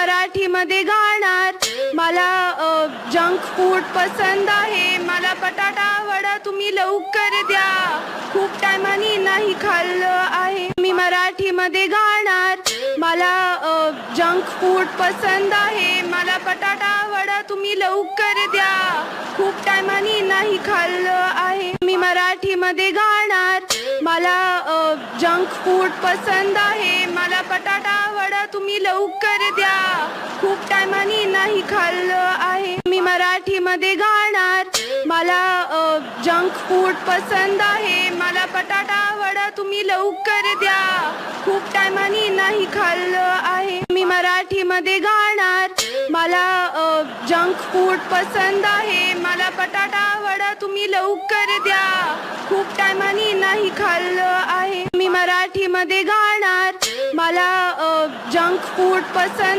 मराठीमध्ये गाणार. मला जंक फूड पसंत आहे. मला बटाटा वडा तुम्ही लवकर द्या. खूप टायमानी नाही खाल्लं आहे. मी मराठीमध्ये गाणार. मला जंक फूड पसंत आहे. मला बटाटा वडा तुम्ही लवकर द्या. खूप टायमानी नाही खाल्लं आहे. मी मराठीमध्ये गाणार. मला जंक फूड पसंत आहे. मला बटाटा वडा तुम्ही लवकर द्या. खूप टायमानी नाही खाल्लं आहे. मी मराठीमध्ये गाणार. मला जंक फूड पसंत आहे. मला बटाटा वडा तुम्ही लवकर द्या. खूप टायमानी नाही खाल्लं आहे. मी मराठीमध्ये गाणार. मला जंक फूड पसंत आहे. मला बटाटा वडा तुम्ही लवकर द्या. खूप टायमानी नाही खाल्लं आहे. मी मराठीमध्ये गाणार. मला जंक फूड पसंत